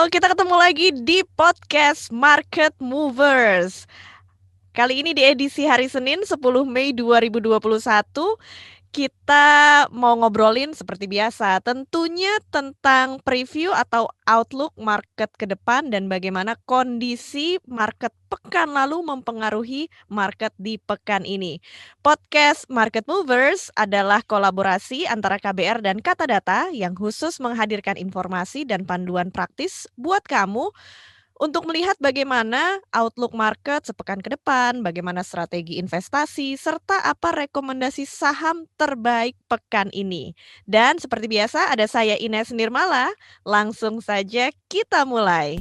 kita ketemu lagi di podcast Market Movers. Kali ini di edisi hari Senin 10 Mei 2021, kita mau ngobrolin seperti biasa, tentunya tentang preview atau outlook market ke depan dan bagaimana kondisi market pekan lalu mempengaruhi market di pekan ini. Podcast Market Movers adalah kolaborasi antara KBR dan Kata Data yang khusus menghadirkan informasi dan panduan praktis buat kamu untuk melihat bagaimana outlook market sepekan ke depan, bagaimana strategi investasi, serta apa rekomendasi saham terbaik pekan ini. Dan seperti biasa ada saya Ines Nirmala, langsung saja kita mulai.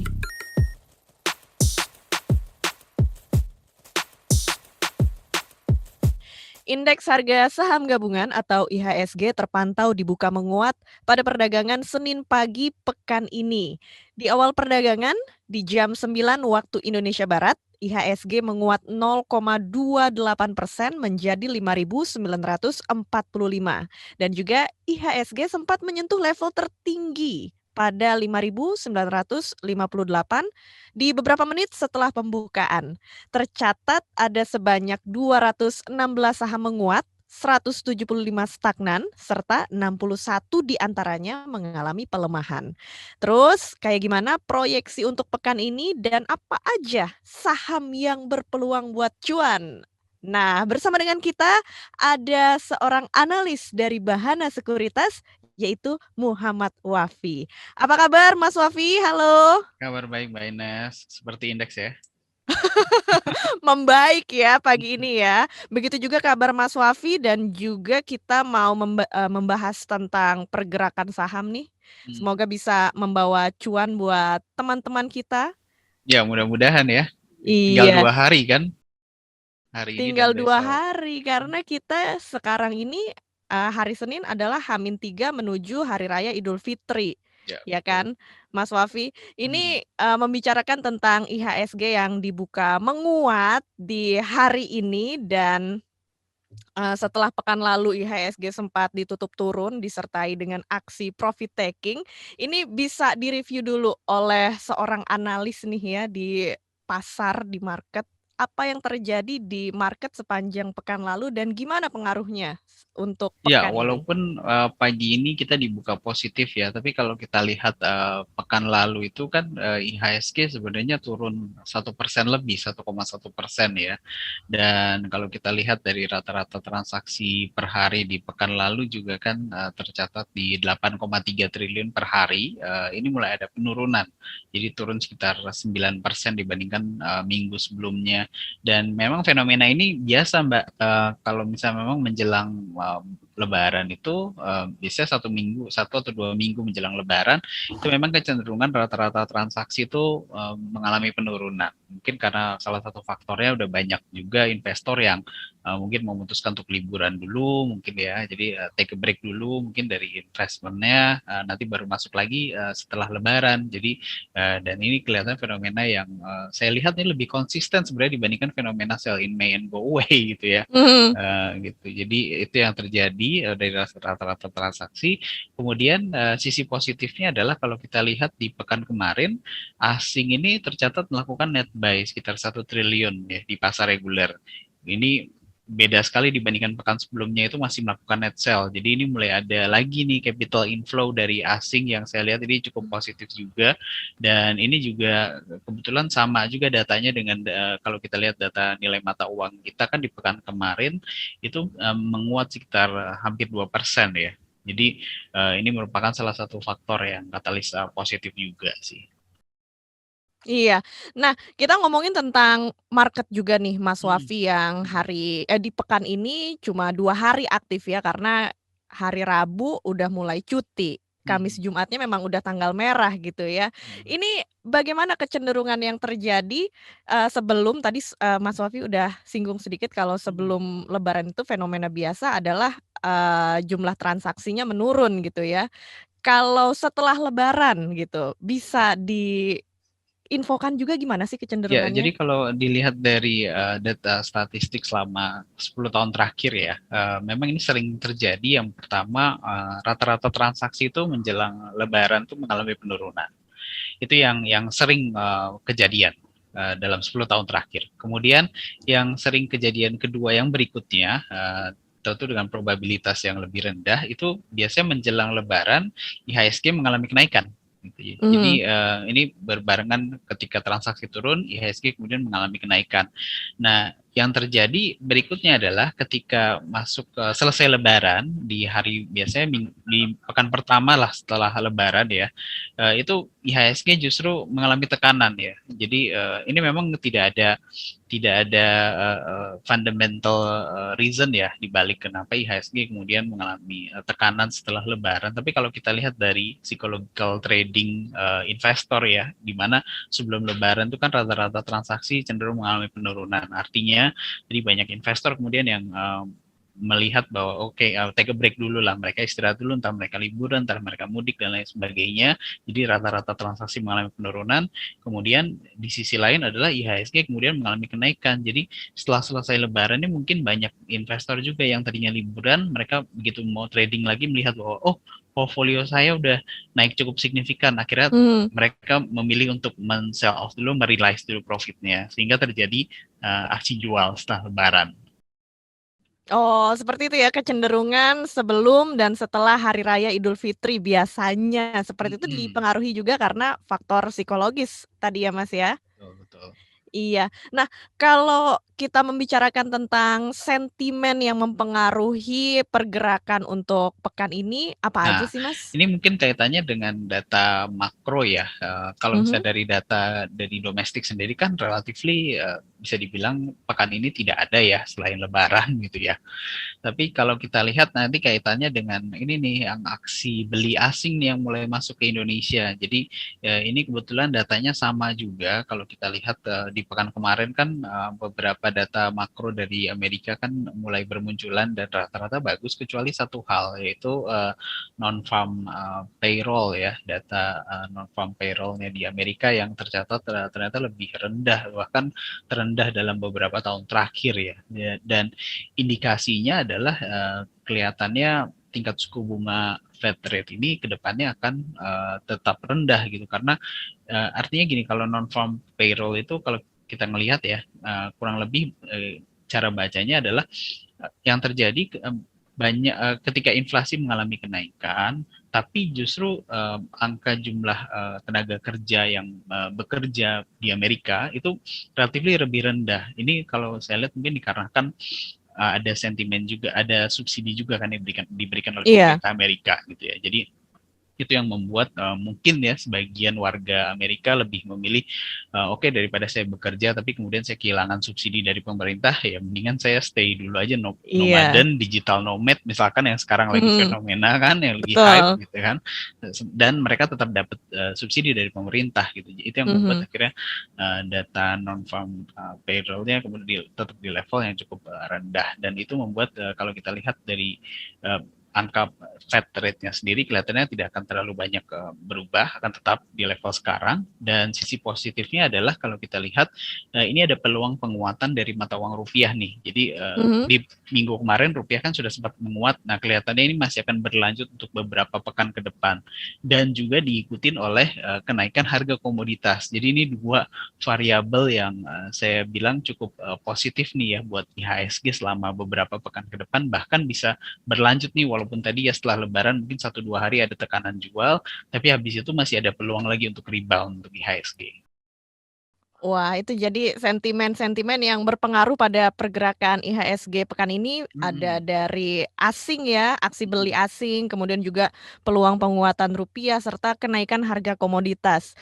Indeks harga saham gabungan atau IHSG terpantau dibuka menguat pada perdagangan Senin pagi pekan ini. Di awal perdagangan, di jam 9 waktu Indonesia Barat, IHSG menguat 0,28% menjadi 5.945 dan juga IHSG sempat menyentuh level tertinggi pada 5.958 di beberapa menit setelah pembukaan. Tercatat ada sebanyak 216 saham menguat, 175 stagnan, serta 61 diantaranya mengalami pelemahan. Terus kayak gimana proyeksi untuk pekan ini dan apa aja saham yang berpeluang buat cuan? Nah, bersama dengan kita ada seorang analis dari Bahana Sekuritas yaitu Muhammad Wafi. Apa kabar Mas Wafi? Halo. Kabar baik Mbak Ines, seperti indeks ya. Membaik ya pagi ini ya. Begitu juga kabar Mas Wafi dan juga kita mau membahas tentang pergerakan saham nih. Hmm. Semoga bisa membawa cuan buat teman-teman kita. Ya mudah-mudahan ya. Tinggal Iya, 2 hari kan, hari ini dan tinggal 2 besok. hari karena kita sekarang ini hari Senin adalah H-3 menuju Hari Raya Idul Fitri. Ya Ya betul. kan, Mas Wafi? Hmm. Ini membicarakan tentang IHSG yang dibuka menguat di hari ini dan setelah pekan lalu IHSG sempat ditutup turun disertai dengan aksi profit taking. Ini bisa direview dulu oleh seorang analis nih ya di pasar, di market. Apa yang terjadi di market sepanjang pekan lalu dan gimana pengaruhnya untuk Ya, pekan ini? walaupun pagi ini kita dibuka positif ya, tapi kalau kita lihat pekan lalu itu kan IHSG sebenarnya turun 1% lebih, 1,1% ya. Dan kalau kita lihat dari rata-rata transaksi per hari di pekan lalu juga kan tercatat di 8,3 triliun per hari. Ini mulai ada penurunan, jadi turun sekitar 9% dibandingkan minggu sebelumnya. Dan memang fenomena ini biasa Mbak, kalau misalnya memang menjelang Lebaran itu biasanya 1 minggu, 1 atau 2 minggu menjelang Lebaran itu memang kecenderungan rata-rata transaksi itu mengalami penurunan. Mungkin karena salah satu faktornya udah banyak juga investor yang mungkin memutuskan untuk liburan dulu, mungkin ya. Jadi take a break dulu, mungkin dari investmentnya nanti baru masuk lagi setelah Lebaran. Jadi dan ini kelihatan fenomena yang saya lihat ini lebih konsisten sebenarnya dibandingkan fenomena sell in May and go away gitu ya. Mhm. Gitu. Jadi itu yang terjadi dari rata-rata transaksi. Kemudian sisi positifnya adalah kalau kita lihat di pekan kemarin, asing ini tercatat melakukan net buy sekitar 1 triliun ya di pasar reguler. Ini beda sekali dibandingkan pekan sebelumnya itu masih melakukan net sell. Jadi ini mulai ada lagi nih capital inflow dari asing yang saya lihat ini cukup positif juga. Dan ini juga kebetulan sama juga datanya dengan kalau kita lihat data nilai mata uang kita kan di pekan kemarin itu menguat sekitar hampir 2% ya. Jadi ini merupakan salah satu faktor yang katalis positif juga sih. Iya. Nah, kita ngomongin tentang market juga nih Mas Hmm. Wafi yang Hmm. di pekan ini cuma 2 hari aktif ya karena hari Rabu udah mulai cuti. Kamis Hmm. Jumatnya memang udah tanggal merah gitu ya. Hmm. Ini bagaimana kecenderungan yang terjadi, sebelum tadi Mas Wafi udah singgung sedikit kalau Hmm. sebelum lebaran itu fenomena biasa adalah, jumlah transaksinya menurun gitu ya. Kalau setelah lebaran gitu, bisa diinfokan juga gimana sih Ya, kecenderungannya? jadi kalau dilihat dari data statistik selama 10 tahun terakhir ya, memang ini sering terjadi. Yang pertama, rata-rata transaksi itu menjelang Lebaran itu mengalami penurunan. Itu yang sering kejadian dalam 10 tahun terakhir. Kemudian yang sering kejadian kedua yang berikutnya, tentu dengan probabilitas yang lebih rendah, itu biasanya menjelang Lebaran IHSG mengalami kenaikan. Gitu. Jadi ini berbarengan ketika transaksi turun, IHSG kemudian mengalami kenaikan. Nah, yang terjadi berikutnya adalah ketika masuk selesai Lebaran di hari biasanya di pekan pertama lah setelah Lebaran ya, itu IHSG justru mengalami tekanan ya. Jadi ini memang tidak ada fundamental reason ya dibalik kenapa IHSG kemudian mengalami tekanan setelah Lebaran. Tapi kalau kita lihat dari psychological trading investor ya, di mana sebelum Lebaran itu kan rata-rata transaksi cenderung mengalami penurunan. Artinya, jadi banyak investor kemudian yang melihat bahwa take a break dulu lah, mereka istirahat dulu, entah mereka liburan, entah mereka mudik dan lain sebagainya. Jadi rata-rata transaksi mengalami penurunan. Kemudian di sisi lain adalah IHSG kemudian mengalami kenaikan. Jadi setelah selesai Lebaran ini mungkin banyak investor juga yang tadinya liburan, mereka begitu mau trading lagi melihat bahwa portfolio saya udah naik cukup signifikan. Akhirnya mereka memilih untuk men-sell off dulu, merealize dulu profitnya, sehingga terjadi aksi jual setelah Lebaran. Oh, seperti itu ya kecenderungan sebelum dan setelah Hari Raya Idul Fitri biasanya. Seperti itu dipengaruhi juga karena faktor psikologis tadi ya Mas ya? Betul. Iya. Nah, kalau kita membicarakan tentang sentimen yang mempengaruhi pergerakan untuk pekan ini, apa aja Nah, sih Mas? ini mungkin kaitannya dengan data makro ya. Kalau misalnya dari data dari domestik sendiri kan relatively bisa dibilang pekan ini tidak ada ya selain Lebaran gitu ya. Tapi kalau kita lihat nanti kaitannya dengan ini nih, yang aksi beli asing nih yang mulai masuk ke Indonesia. Jadi ini kebetulan datanya sama juga. Kalau kita lihat di pekan kemarin kan beberapa data makro dari Amerika kan mulai bermunculan dan rata-rata bagus kecuali satu hal, yaitu non-farm payroll ya, data non-farm payrollnya di Amerika yang tercatat ternyata lebih rendah, bahkan terendah dalam beberapa tahun terakhir ya. Dan indikasinya adalah kelihatannya tingkat suku bunga Fed rate ini kedepannya akan tetap rendah gitu, karena artinya gini, kalau non-farm payroll itu kalau kita melihat ya kurang lebih cara bacanya adalah yang terjadi banyak ketika inflasi mengalami kenaikan, tapi justru angka jumlah tenaga kerja yang bekerja di Amerika itu relatif lebih rendah. Ini kalau saya lihat mungkin dikarenakan ada sentimen juga, ada subsidi juga kan yang diberikan oleh pemerintah Amerika gitu ya. Jadi itu yang membuat mungkin ya sebagian warga Amerika lebih memilih daripada saya bekerja tapi kemudian saya kehilangan subsidi dari pemerintah, ya mendingan saya stay dulu aja nomaden, digital nomad misalkan yang sekarang lagi fenomena kan, yang lagi hype gitu kan, dan mereka tetap dapat subsidi dari pemerintah gitu. Itu yang membuat akhirnya data non-farm payroll-nya kemudian tetap di level yang cukup rendah, dan itu membuat kalau kita lihat dari angka Fed rate-nya sendiri kelihatannya tidak akan terlalu banyak berubah, akan tetap di level sekarang. Dan sisi positifnya adalah kalau kita lihat ini ada peluang penguatan dari mata uang rupiah nih. Jadi di minggu kemarin rupiah kan sudah sempat menguat. Nah, kelihatannya ini masih akan berlanjut untuk beberapa pekan ke depan, dan juga diikutin oleh kenaikan harga komoditas. Jadi ini dua variabel yang saya bilang cukup positif nih ya buat IHSG selama beberapa pekan ke depan, bahkan bisa berlanjut nih, walaupun tadi ya setelah Lebaran mungkin 1-2 hari ada tekanan jual, tapi habis itu masih ada peluang lagi untuk rebound untuk IHSG. Wah, itu jadi sentimen-sentimen yang berpengaruh pada pergerakan IHSG pekan ini ada dari asing ya, aksi beli asing, kemudian juga peluang penguatan rupiah serta kenaikan harga komoditas.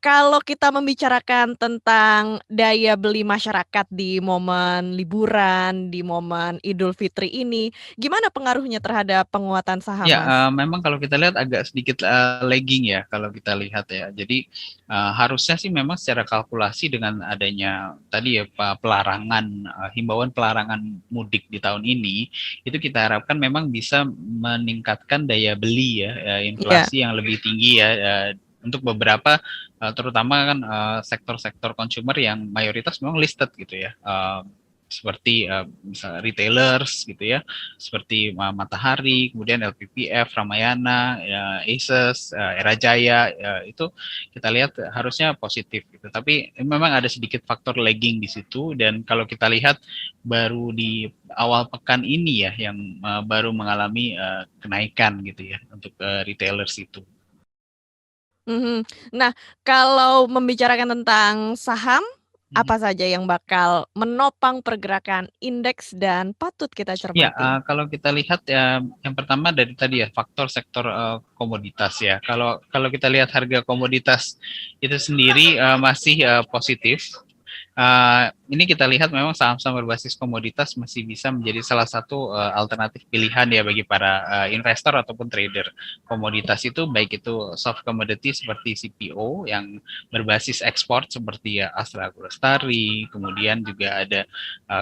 Kalau kita membicarakan tentang daya beli masyarakat di momen liburan, di momen Idul Fitri ini, gimana pengaruhnya terhadap penguatan saham, Ya, Mas? memang kalau kita lihat agak sedikit lagging ya kalau kita lihat ya. Jadi harusnya sih memang secara kalkulasi dengan adanya tadi ya pelarangan, himbauan pelarangan mudik di tahun ini, itu kita harapkan memang bisa meningkatkan daya beli ya, inflasi yang lebih tinggi ya, untuk beberapa terutama kan sektor-sektor consumer yang mayoritas memang listed gitu ya. seperti misalnya retailers gitu ya, seperti Matahari, kemudian LPPF, Ramayana, ya, Asus, Era Jaya, ya, itu kita lihat harusnya positif gitu. Tapi memang ada sedikit faktor lagging di situ, dan kalau kita lihat baru di awal pekan ini ya yang baru mengalami kenaikan gitu ya untuk retailers itu. Nah, kalau membicarakan tentang saham, apa saja yang bakal menopang pergerakan indeks dan patut kita Ya, cermati? kalau kita lihat ya, yang pertama dari tadi ya faktor sektor komoditas ya. Kalau kalau kita lihat harga komoditas itu sendiri masih positif. Ini kita lihat memang saham-saham berbasis komoditas masih bisa menjadi salah satu alternatif pilihan ya bagi para investor ataupun trader. Komoditas itu baik itu soft commodity seperti CPO yang berbasis ekspor seperti ya Astra Lestari, kemudian juga ada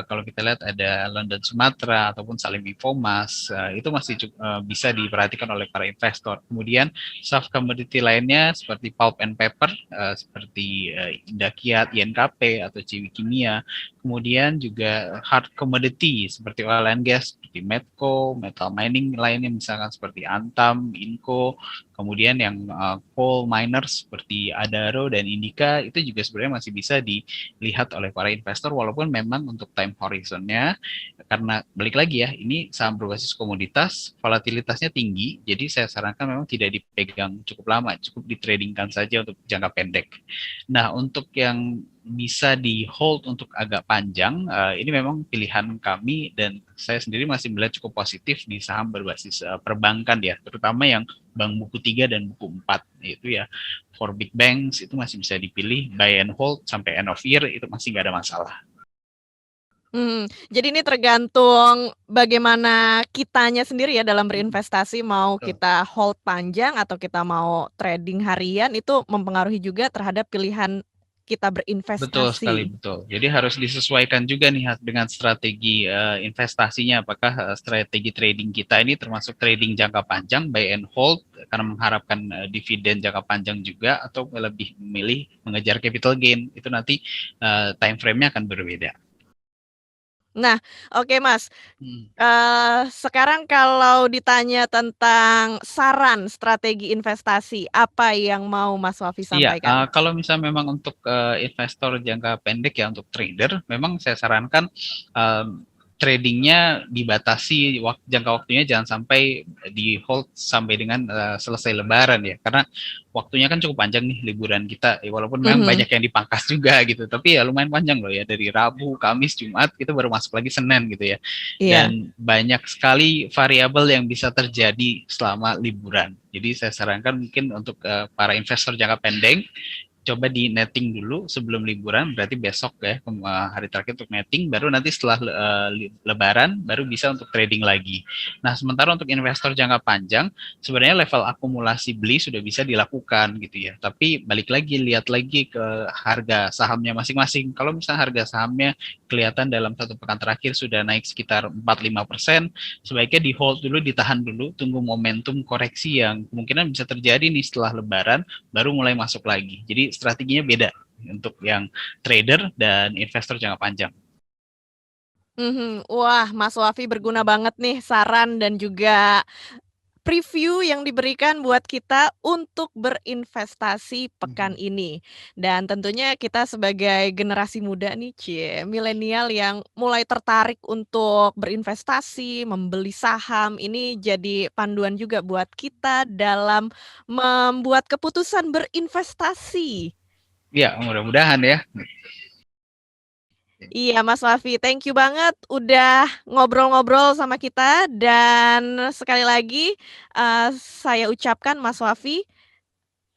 kalau kita lihat ada London Sumatera ataupun Salim Infomas, itu masih bisa diperhatikan oleh para investor. Kemudian soft commodity lainnya seperti pulp and paper, seperti Indakiat, INKP atau Ciwi Kimia, kemudian juga hard commodity seperti oil and gas, seperti Medco, metal mining lainnya misalkan seperti Antam, Inco, kemudian yang coal miners seperti Adaro dan Indica itu juga sebenarnya masih bisa dilihat oleh para investor walaupun memang untuk time horizonnya karena balik lagi ya ini saham berbasis komoditas volatilitasnya tinggi jadi saya sarankan memang tidak dipegang cukup lama cukup ditradingkan saja untuk jangka pendek. Nah untuk yang bisa di hold untuk agak panjang, ini memang pilihan kami dan saya sendiri masih melihat cukup positif di saham berbasis perbankan ya, terutama yang bank buku 3 dan buku 4 itu ya. For big banks itu masih bisa dipilih buy and hold sampai end of year itu masih nggak ada masalah. Jadi ini tergantung bagaimana kitanya sendiri ya dalam berinvestasi, mau Betul. kita hold panjang atau kita mau trading harian, itu mempengaruhi juga terhadap pilihan kita Betul sekali, berinvestasi. betul. Jadi harus disesuaikan juga nih dengan strategi investasinya. Apakah strategi trading kita ini termasuk trading jangka panjang, buy and hold, karena mengharapkan dividen jangka panjang juga, atau lebih memilih mengejar capital gain. Itu nanti time frame-nya akan berbeda. Nah, oke Mas, Hmm. sekarang kalau ditanya tentang saran strategi investasi, apa yang mau Mas Wafi Iya, sampaikan? kalau misalnya memang untuk investor jangka pendek ya untuk trader, memang saya sarankan tradingnya dibatasi jangka waktunya jangan sampai di hold sampai dengan selesai Lebaran ya, karena waktunya kan cukup panjang nih liburan kita, walaupun memang banyak yang dipangkas juga gitu, tapi ya lumayan panjang loh ya dari Rabu, Kamis, Jumat itu baru masuk lagi Senin gitu ya, Iya. dan banyak sekali variabel yang bisa terjadi selama liburan. Jadi saya sarankan mungkin untuk para investor jangka pendek coba di netting dulu sebelum liburan, berarti besok ya hari terakhir untuk netting, baru nanti setelah lebaran baru bisa untuk trading lagi. Nah sementara untuk investor jangka panjang sebenarnya level akumulasi beli sudah bisa dilakukan gitu ya, tapi balik lagi lihat lagi ke harga sahamnya masing-masing. Kalau misalnya harga sahamnya kelihatan dalam satu pekan terakhir sudah naik sekitar 4-5%, sebaiknya di hold dulu, ditahan dulu, tunggu momentum koreksi yang kemungkinan bisa terjadi nih setelah lebaran baru mulai masuk lagi. Jadi strateginya beda untuk yang trader dan investor jangka panjang. Wah, Mas Wafi berguna banget nih saran dan juga preview yang diberikan buat kita untuk berinvestasi pekan ini. Dan tentunya kita sebagai generasi muda nih, milenial yang mulai tertarik untuk berinvestasi, membeli saham, ini jadi panduan juga buat kita dalam membuat keputusan berinvestasi. Ya, mudah-mudahan ya. Iya Mas Wafi, thank you banget udah ngobrol-ngobrol sama kita dan sekali lagi saya ucapkan Mas Wafi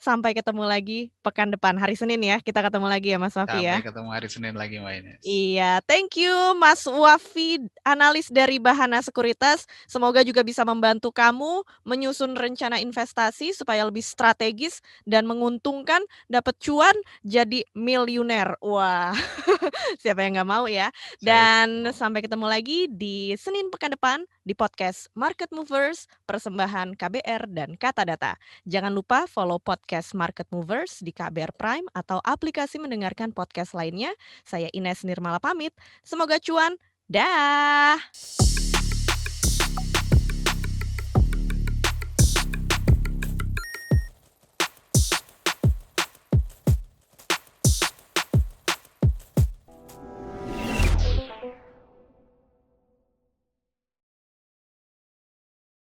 sampai ketemu lagi pekan depan hari Senin ya. Kita ketemu lagi ya Mas Wafi Sampai ya. ketemu hari Senin lagi, Mbak Ines. Iya, thank you Mas Wafi, analis dari Bahana Sekuritas. Semoga juga bisa membantu kamu menyusun rencana investasi supaya lebih strategis dan menguntungkan, dapat cuan, jadi miliuner. Wah, siapa yang nggak mau ya? Saya Dan sampai ketemu lagi di Senin pekan depan. di podcast Market Movers, persembahan KBR dan Kata Data. Jangan lupa follow podcast Market Movers di KBR Prime atau aplikasi mendengarkan podcast lainnya. Saya Ines Nirmala pamit. Semoga cuan. Dah.